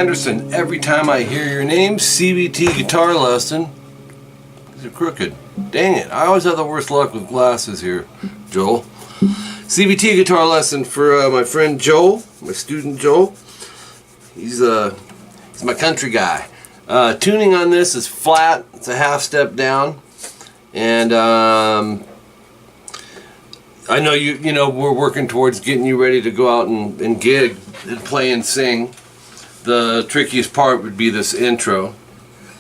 Anderson. Every time I hear your name, CVT Guitar Lesson. These are crooked. Dang it, I always have the worst luck with glasses here, Joel. CVT Guitar Lesson for my friend Joel, my student Joel. He's my country guy. Tuning on this is flat. It's a half step down, and I know you know we're working towards getting you ready to go out and gig and play and sing. The trickiest part would be this intro,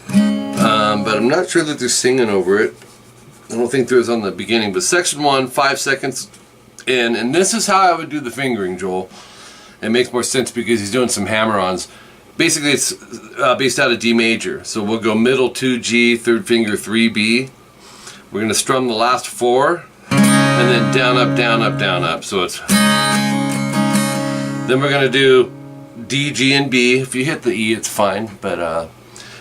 but I'm not sure that they're singing over it. I don't think there is on the beginning. But section 1, 5 seconds in, and this is how I would do the fingering, Joel. It makes more sense because he's doing some hammer-ons. Basically, it's based out of D major. So we'll go middle 2 G, third finger 3 B. We're going to strum the last 4, and then down, up, down, up, down, up. So it's. Then we're going to do D, G, and B. If you hit the E, it's fine. But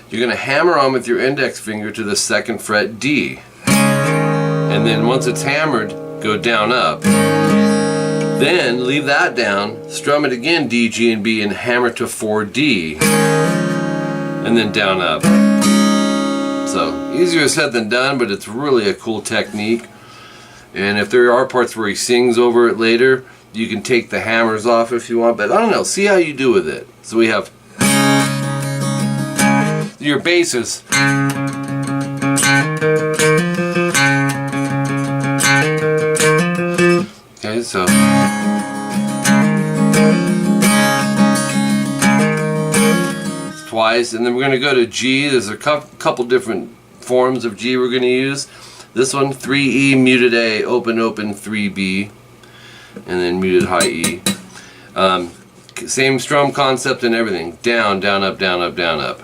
you're going to hammer on with your index finger to the 2nd fret D. And then once it's hammered, go down, up. Then leave that down, strum it again, D, G, and B, and hammer to 4 D. And then down, up. So, easier said than done, but it's really a cool technique. And if there are parts where he sings over it later, you can take the hammers off if you want, but I don't know, see how you do with it. So we have your basses. Okay, so twice, and then we're going to go to G. There's a couple different forms of G we're going to use. This one, 3E, muted A, open, open, 3B, and then muted high E. Same strum concept and everything. Down, down, up, down, up, down, up.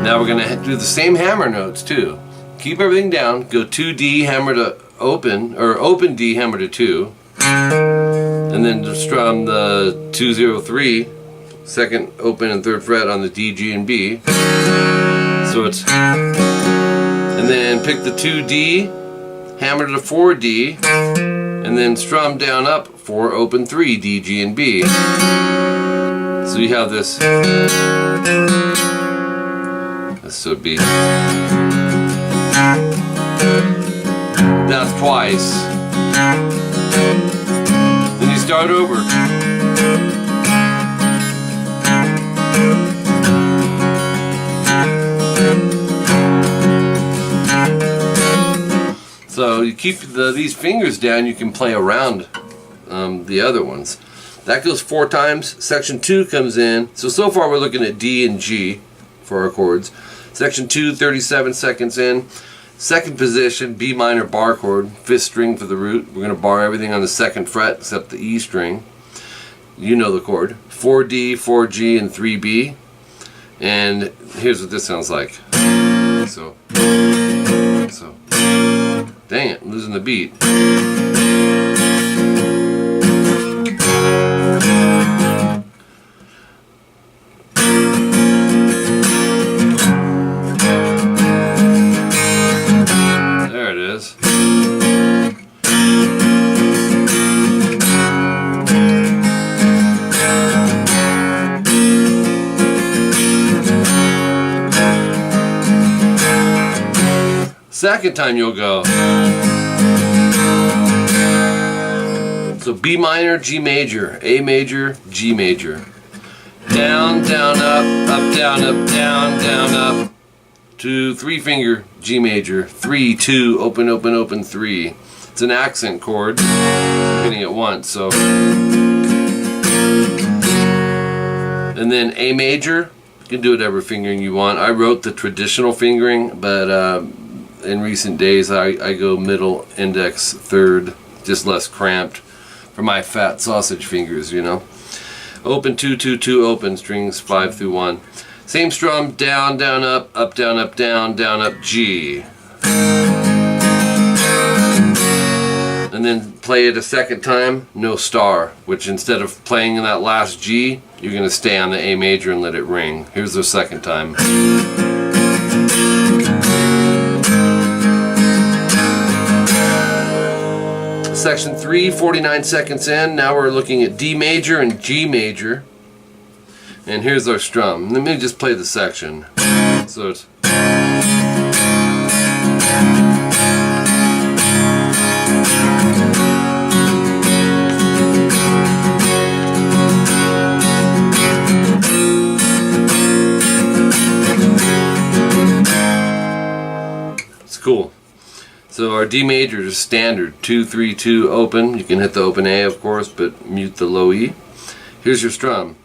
Now we're going to do the same hammer notes too. Keep everything down, go 2D, hammer to open, or open D, hammer to 2, and then just strum the 203, 2nd open and 3rd fret on the D, G, and B. So it's, and then pick the 2D, hammer to 4D, and then strum down, up, 4 open 3, D, G, and B. So you have this. This would be. That's twice. Then you start over. So you keep these fingers down, you can play around the other ones. That goes 4 times. Section 2 comes in. So far we're looking at D and G for our chords. Section 2, 37 seconds in. 2nd position, B minor bar chord, 5th string for the root. We're going to bar everything on the 2nd fret except the E string. You know the chord. 4D, 4G, and 3B. And here's what this sounds like. So. Dang it, I'm losing the beat. Second time you'll go. So B minor, G major, A major, G major. Down, down, up, down, up, down, down, up. 2, 3 finger, G major. 3, 2, open, open, open, 3. It's an accent chord. I'm hitting it once, so. And then A major. You can do whatever fingering you want. I wrote the traditional fingering, but in recent days I go middle, index, 3rd, just less cramped for my fat sausage fingers, you know. Open 2, 2, 2, open, strings 5 through 1. Same strum, down, down, up, down, up, down, up, G. And then play it a 2nd time, no star, which instead of playing in that last G, you're going to stay on the A major and let it ring. Here's the 2nd time. Section 3, 49 seconds in. Now we're looking at D major and G major. And here's our strum. Let me just play the section. So it's cool. So our D major is standard 2 3 2 open. You can hit the open A, of course, but mute the low E. Here's your strum.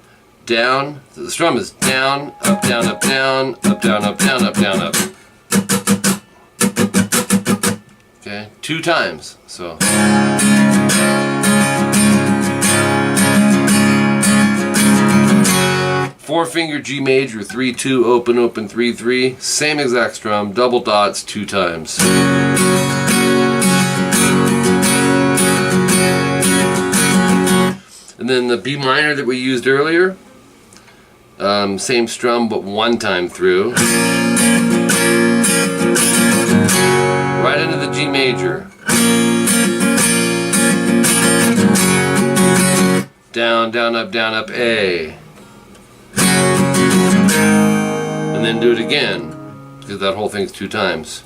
Down. The strum is down, up, down, up, down, up, down, up, down, up, down, up. Okay, 2 times. So. 4-finger G major, 3 2 open, open, 3 3. Same exact strum, double dots 2 times. And then the B minor that we used earlier, same strum but 1 time through. Right into the G major. Down, down, up, A. And then do it again, because that whole thing's 2 times.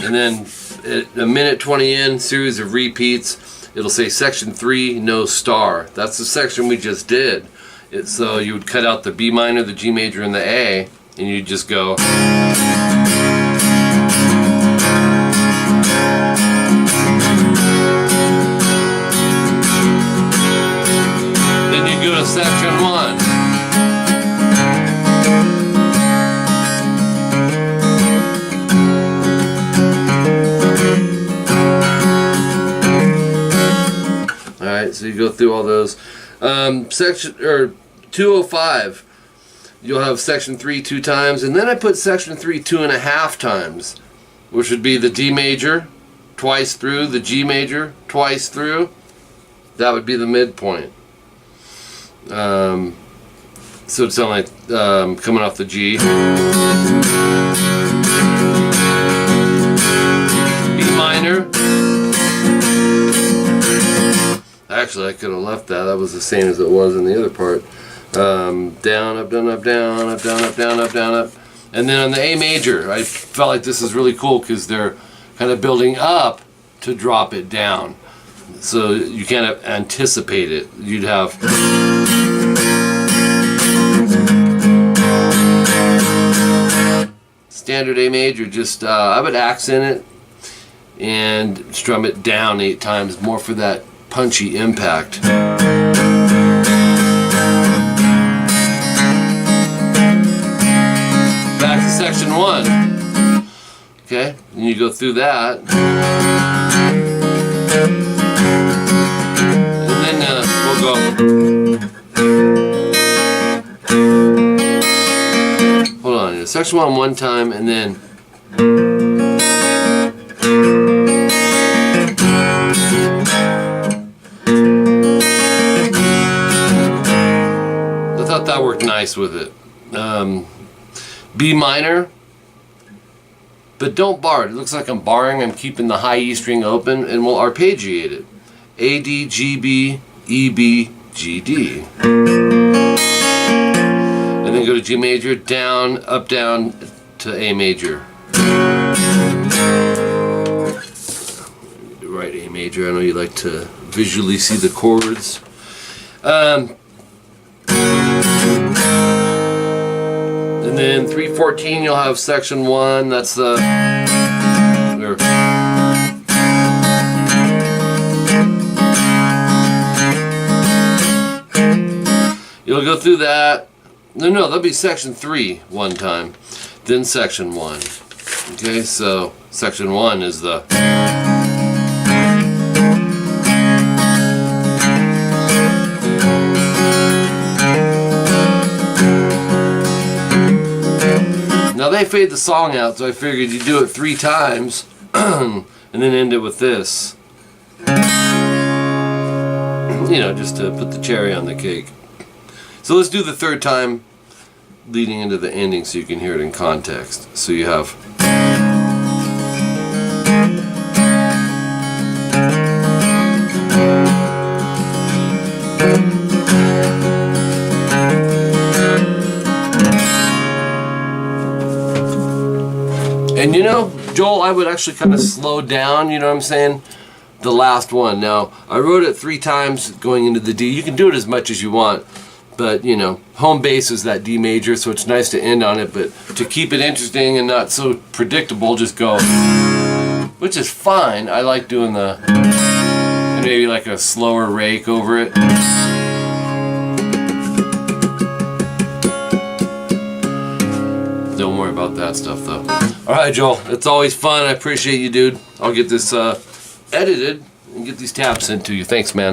And then at a minute 20 in, series of repeats, it'll say section 3, no star. That's the section we just did. So you would cut out the B minor, the G major, and the A, and you just go. Then you go to section 1. Alright, so you go through all those. Section 205, you'll have section 3 2 times, and then I put section 3 2.5 times, which would be the D major twice through, the G major twice through. That would be the midpoint. So it'd sound like coming off the G. B minor. Actually, I could have left that. That was the same as it was in the other part. Down, up, down, up, down, up, down, up, down, up, down, up. And then on the A major, I felt like this is really cool because they're kind of building up to drop it down. So you kind of anticipate it. You'd have... standard A major, just I would accent it and strum it down 8 times, more for that punchy impact. Back to section 1. Okay, and you go through that. And then we'll go. Hold on, section 1 time, and then. That worked nice with it. B minor, but don't bar it. It looks like I'm barring. I'm keeping the high E string open, and we'll arpeggiate it. A, D, G, B, E, B, G, D. And then go to G major, down, up, down to A major. Right A major. I know you like to visually see the chords. And then 314, you'll have section 1. That's the. You'll go through that. No, that'll be section 3 1 time, then section 1. Okay, so section 1 is the. Now they fade the song out, so I figured you do it 3 times and then end it with this. You know, just to put the cherry on the cake. So let's do the third time leading into the ending so you can hear it in context. So you have. And you know, Joel, I would actually kind of slow down, you know what I'm saying? The last one. Now, I wrote it 3 times going into the D. You can do it as much as you want, but you know, home base is that D major, so it's nice to end on it, but to keep it interesting and not so predictable, just go, which is fine. I like doing the, maybe like a slower rake over it. Don't worry about that stuff though. Alright Joel, it's always fun. I appreciate you, dude. I'll get this edited and get these tabs sent to you. Thanks, man.